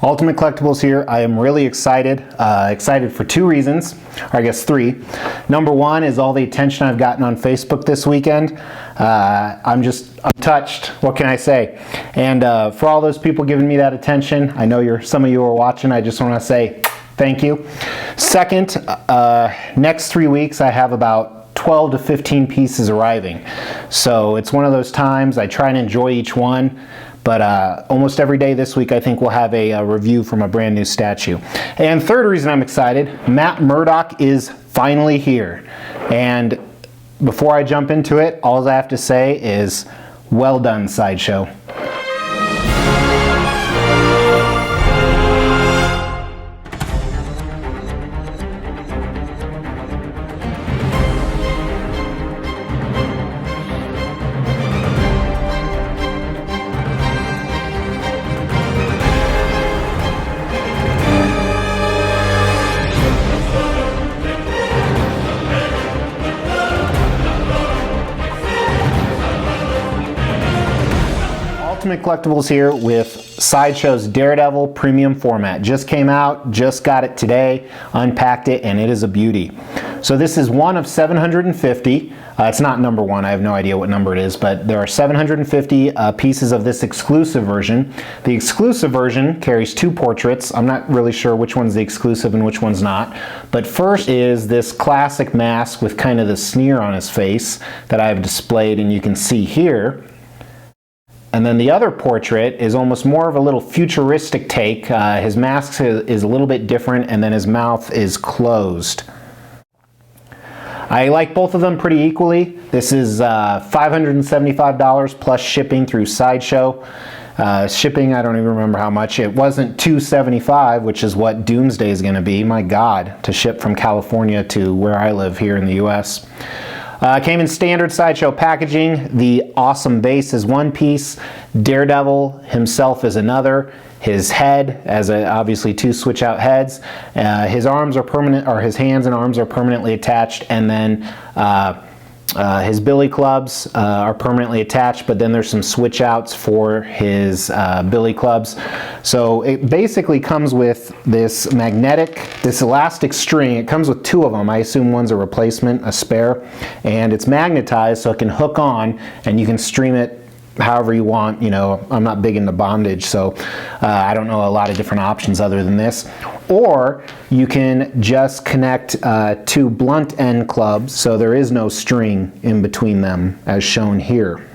Ultimate Collectibles here. I am really excited. Excited for two reasons, or I guess three. Number one is all the attention I've gotten on Facebook this weekend. I'm touched. What can I say? And for all those people giving me that attention, I know some of you are watching. I just want to say thank you. Second, next 3 weeks I have about 12 to 15 pieces arriving. So it's one of those times I try and enjoy each one. But almost every day this week, I think we'll have a review from a brand new statue. And third reason I'm excited, Matt Murdock is finally here. And before I jump into it, all I have to say is, well done, Sideshow. Ultimate Collectibles here with Sideshow's Daredevil Premium Format. Just came out, just got it today, unpacked it, and it is a beauty. So this is one of 750. It's not number one, I have no idea what number it is, but there are 750 pieces of this exclusive version. The exclusive version carries two portraits. I'm not really sure which one's the exclusive and which one's not. But first is this classic mask with kind of the sneer on his face that I have displayed, and you can see here. And then the other portrait is almost more of a little futuristic take. His mask is a little bit different, and then his mouth is closed. I like both of them pretty equally. This is $575 plus shipping through Sideshow. Shipping, I don't even remember how much. It wasn't $275, which is what Doomsday is going to be. My God, to ship from California to where I live here in the US. Came in standard Sideshow packaging. The awesome base is one piece. Daredevil himself is another. His head, obviously two switch out heads. His arms are permanent, or his hands and arms are permanently attached, and then his billy clubs are permanently attached, but then there's some switch outs for his billy clubs. So it basically comes with this elastic string. It comes with two of them. I assume one's a replacement, a spare, and it's magnetized so it can hook on and you can stream it however you want. You know, I'm not big into bondage, so I don't know a lot of different options other than this. Or you can just connect two blunt end clubs, so there is no string in between them, as shown here.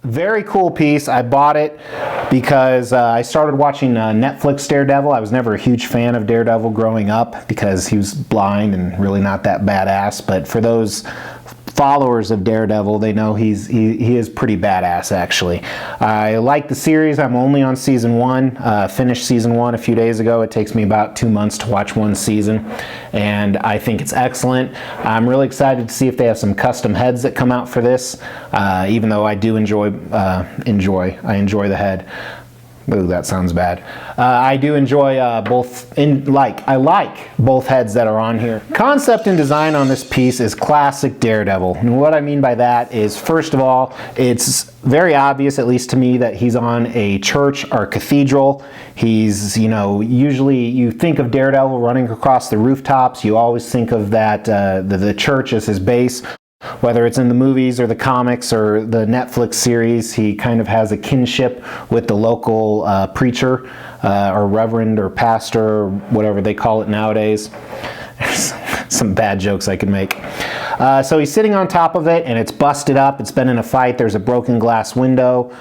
Very cool piece. I bought it because I started watching Netflix Daredevil. I was never a huge fan of Daredevil growing up because he was blind and really not that badass, but for those followers of Daredevil, they know he is pretty badass, actually. I like the series. I'm only on season one. Finished season one a few days ago. It takes me about 2 months to watch one season, and I think it's excellent. I'm really excited to see if they have some custom heads that come out for this, even though I do enjoy the head. Ooh, that sounds bad. I do enjoy I like both heads that are on here. Concept and design on this piece is classic Daredevil. And what I mean by that is, first of all, it's very obvious, at least to me, that he's on a church or cathedral. He's, usually you think of Daredevil running across the rooftops. You always think of that, the church as his base. Whether it's in the movies or the comics or the Netflix series, he kind of has a kinship with the local preacher or reverend or pastor or whatever they call it nowadays. Some bad jokes I could make. So he's sitting on top of it and it's busted up. It's been in a fight. There's a broken glass window.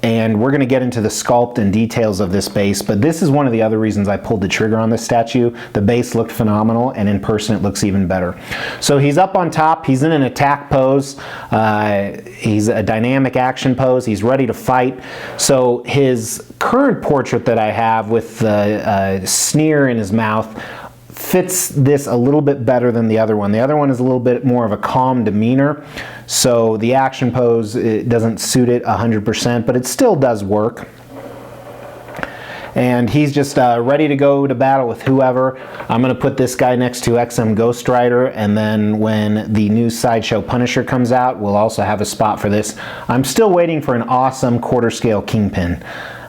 And we're going to get into the sculpt and details of this base, but this is one of the other reasons I pulled the trigger on this statue. The base looked phenomenal, and in person it looks even better. So he's up on top, he's in an attack pose, he's a dynamic action pose, he's ready to fight. So his current portrait that I have with the sneer in his mouth fits this a little bit better than the other one. The other one is a little bit more of a calm demeanor, so the action pose, it doesn't suit it 100%, but it still does work. And he's just ready to go to battle with whoever. I'm going to put this guy next to XM Ghost Rider, and then when the new Sideshow Punisher comes out, we'll also have a spot for this. I'm still waiting for an awesome quarter scale Kingpin.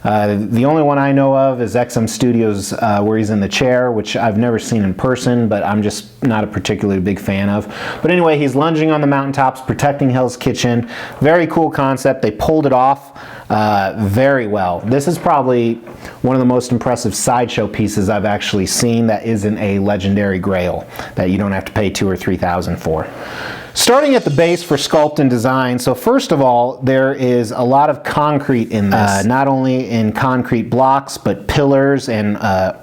The only one I know of is XM Studios, where he's in the chair, which I've never seen in person, but I'm just not a particularly big fan of. But anyway, he's lunging on the mountaintops, protecting Hell's Kitchen. Very cool concept. They pulled it off very well. This is probably one of the most impressive sideshow pieces I've actually seen that isn't a legendary grail that you don't have to pay $2,000 or $3,000 for. Starting at the base for sculpt and design, so first of all, there is a lot of concrete in this, not only in concrete blocks, but pillars and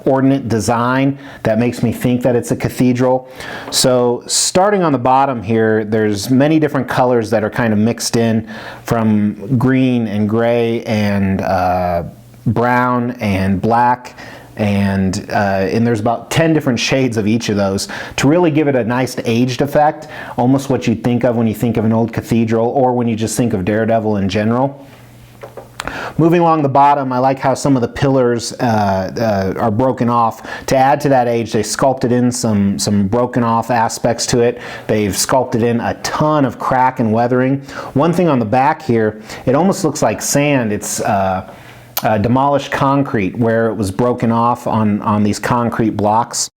ordnate design that makes me think that it's a cathedral. So starting on the bottom here, there's many different colors that are kind of mixed in, from green and gray and brown and black. And there's about 10 different shades of each of those to really give it a nice aged effect, almost what you'd think of when you think of an old cathedral or when you just think of Daredevil in general. Moving along the bottom, I like how some of the pillars are broken off. To add to that age, they sculpted in some broken off aspects to it. They've sculpted in a ton of crack and weathering. One thing on the back here, it almost looks like sand. It's demolished concrete where it was broken off on these concrete blocks.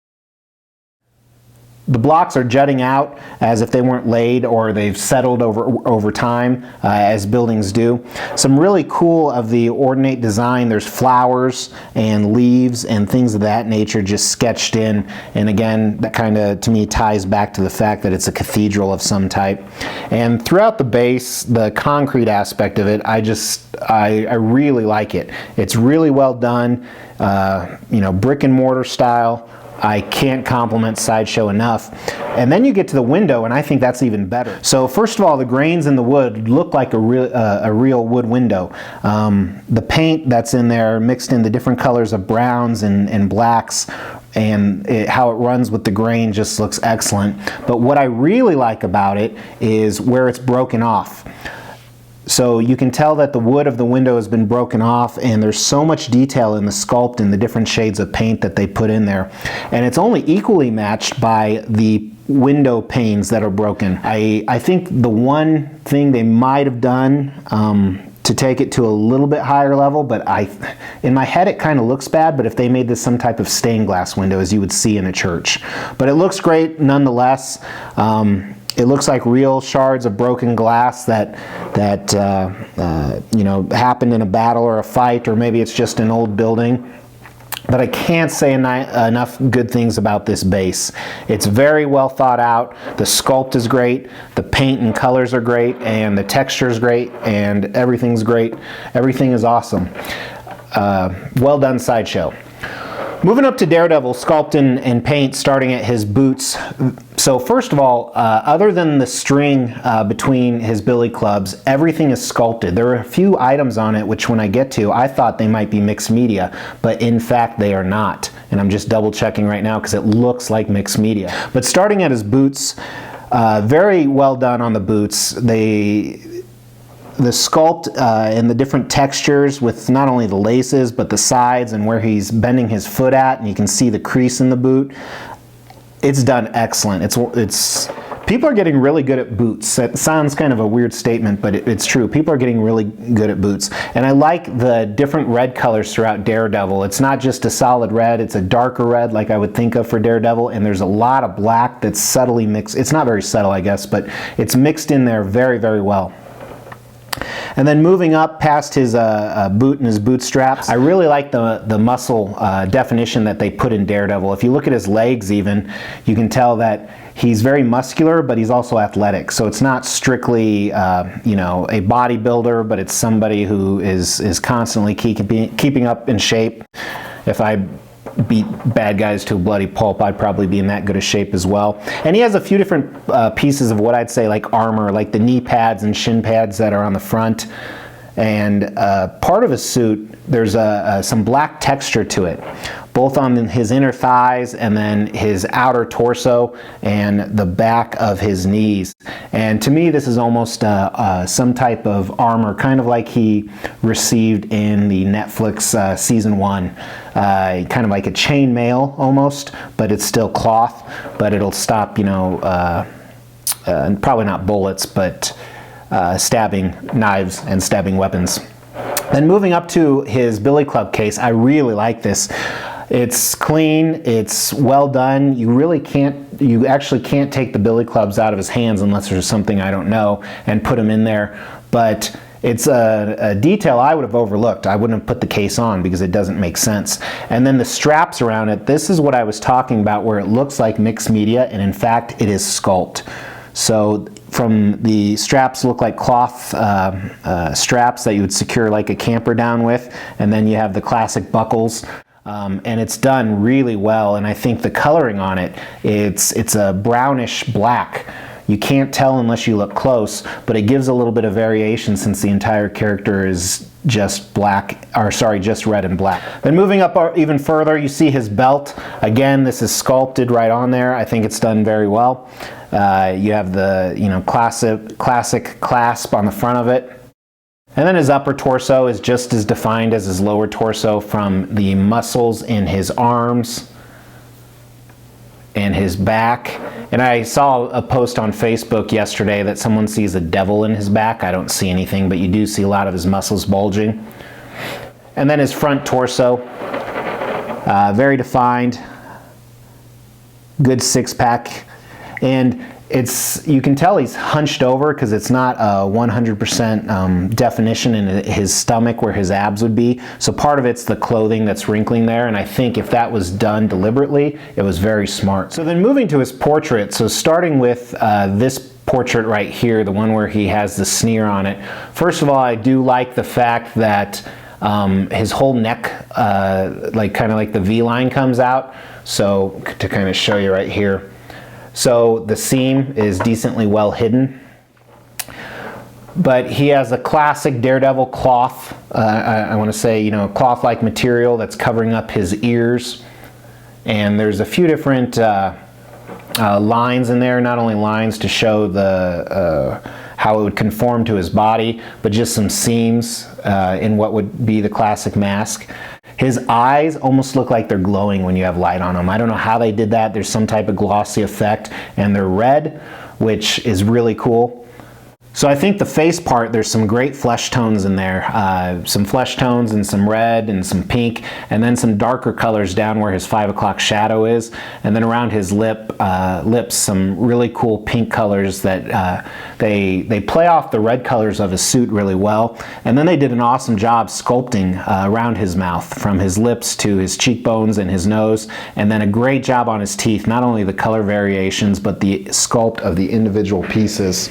The blocks are jutting out as if they weren't laid or they've settled over time, as buildings do. Some really cool of the ornate design. There's flowers and leaves and things of that nature just sketched in. And again, that kind of, to me, ties back to the fact that it's a cathedral of some type. And throughout the base, the concrete aspect of it, I really like it. It's really well done, brick and mortar style. I can't compliment Sideshow enough. And then you get to the window, and I think that's even better. So first of all, the grains in the wood look like a real wood window. The paint that's in there, mixed in the different colors of browns and blacks, and how it runs with the grain just looks excellent. But what I really like about it is where it's broken off. So you can tell that the wood of the window has been broken off, and there's so much detail in the sculpt and the different shades of paint that they put in there. And it's only equally matched by the window panes that are broken. I think the one thing they might have done to take it to a little bit higher level, but in my head it kind of looks bad, but if they made this some type of stained glass window as you would see in a church. But it looks great nonetheless. It looks like real shards of broken glass that happened in a battle or a fight, or maybe it's just an old building. But I can't say enough good things about this base. It's very well thought out. The sculpt is great, the paint and colors are great, and the texture is great, and everything's great. Everything is awesome. Well done, Sideshow. Moving up to Daredevil, sculpt and paint, starting at his boots. So first of all, other than the string between his billy clubs, everything is sculpted. There are a few items on it which when I get to, I thought they might be mixed media, but in fact they are not. And I'm just double checking right now because it looks like mixed media. But starting at his boots, very well done on the boots. The sculpt and the different textures with not only the laces but the sides and where he's bending his foot at, and you can see the crease in the boot. It's done excellent. It's people are getting really good at boots. It sounds kind of a weird statement, but it's true. People are getting really good at boots. And I like the different red colors throughout Daredevil. It's not just a solid red, it's a darker red like I would think of for Daredevil, and there's a lot of black that's subtly mixed. It's not very subtle, I guess, but it's mixed in there very, very well. And then moving up past his boot and his bootstraps, I really like the muscle definition that they put in Daredevil. If you look at his legs even, you can tell that he's very muscular, but he's also athletic. So it's not strictly a bodybuilder, but it's somebody who is constantly keeping up in shape. If I beat bad guys to a bloody pulp, I'd probably be in that good a shape as well. And he has a few different pieces of what I'd say like armor, like the knee pads and shin pads that are on the front. And part of his suit, there's some black texture to it, both on his inner thighs and then his outer torso and the back of his knees. And to me, this is almost some type of armor, kind of like he received in the Netflix season 1. Kind of like a chain mail almost, but it's still cloth, but it'll stop, probably not bullets, but stabbing knives and stabbing weapons. Then moving up to his billy club case, I really like this. It's clean, it's well done. You actually can't take the billy clubs out of his hands unless there's something I don't know and put them in there. But it's a detail I would have overlooked. I wouldn't have put the case on because it doesn't make sense. And then the straps around it, this is what I was talking about, where it looks like mixed media, and in fact it is sculpt. So from the straps look like cloth straps that you would secure like a camper down with, and then you have the classic buckles. And it's done really well, and I think the coloring on it, it's a brownish black. You can't tell unless you look close, but it gives a little bit of variation since the entire character is just black, or sorry, just red and black. Then moving up even further, you see his belt. Again, this is sculpted right on there. I think it's done very well. You have the classic clasp on the front of it. And then his upper torso is just as defined as his lower torso, from the muscles in his arms and his back. And I saw a post on Facebook yesterday that someone sees a devil in his back. I don't see anything, but you do see a lot of his muscles bulging. And then his front torso, very defined, good six-pack. And you can tell he's hunched over because it's not a 100% definition in his stomach where his abs would be. So part of it's the clothing that's wrinkling there, and I think if that was done deliberately, it was very smart. So then moving to his portrait, so starting with this portrait right here, the one where he has the sneer on it. First of all, I do like the fact that his whole neck, kind of like the V-line comes out. So to kind of show you right here. So the seam is decently well hidden, but he has a classic Daredevil cloth, I want to say, cloth-like material that's covering up his ears. And there's a few different lines in there, not only lines to show how it would conform to his body, but just some seams in what would be the classic mask. His eyes almost look like they're glowing when you have light on them. I don't know how they did that. There's some type of glossy effect, and they're red, which is really cool. So I think the face part, there's some great flesh tones in there. Some flesh tones and some red and some pink, and then some darker colors down where his 5 o'clock shadow is. And then around his lips, some really cool pink colors that they play off the red colors of his suit really well. And then they did an awesome job sculpting around his mouth, from his lips to his cheekbones and his nose. And then a great job on his teeth, not only the color variations, but the sculpt of the individual pieces.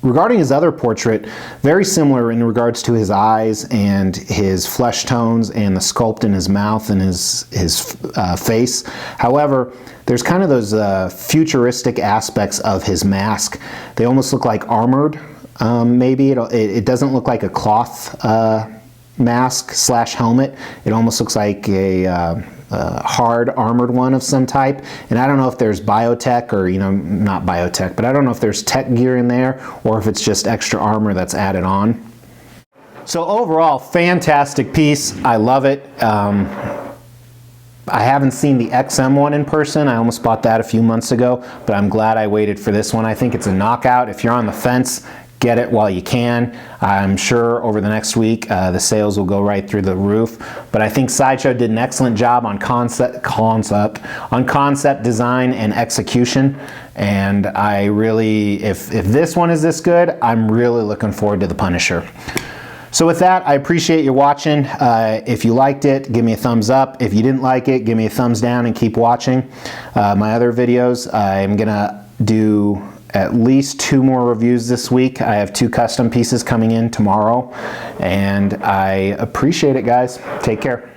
Regarding his other portrait, very similar in regards to his eyes and his flesh tones and the sculpt in his mouth and his face. However, there's kind of those futuristic aspects of his mask. They almost look like armored, maybe. It doesn't look like a cloth mask slash helmet. It almost looks like a hard armored one of some type, and I don't know if there's biotech or not biotech, but I don't know if there's tech gear in there or if it's just extra armor that's added on. So overall, fantastic piece. I love it. I haven't seen the XM one in person. I almost bought that a few months ago, but I'm glad I waited for this one. I think it's a knockout. If you're on the fence, get it while you can. I'm sure over the next week the sales will go right through the roof. But I think Sideshow did an excellent job on concept design and execution. And I really, if this one is this good, I'm really looking forward to the Punisher. So with that, I appreciate you watching. If you liked it, give me a thumbs up. If you didn't like it, give me a thumbs down and keep watching my other videos. I'm gonna do at least 2 more reviews this week. I have 2 custom pieces coming in tomorrow, and I appreciate it, guys. Take care.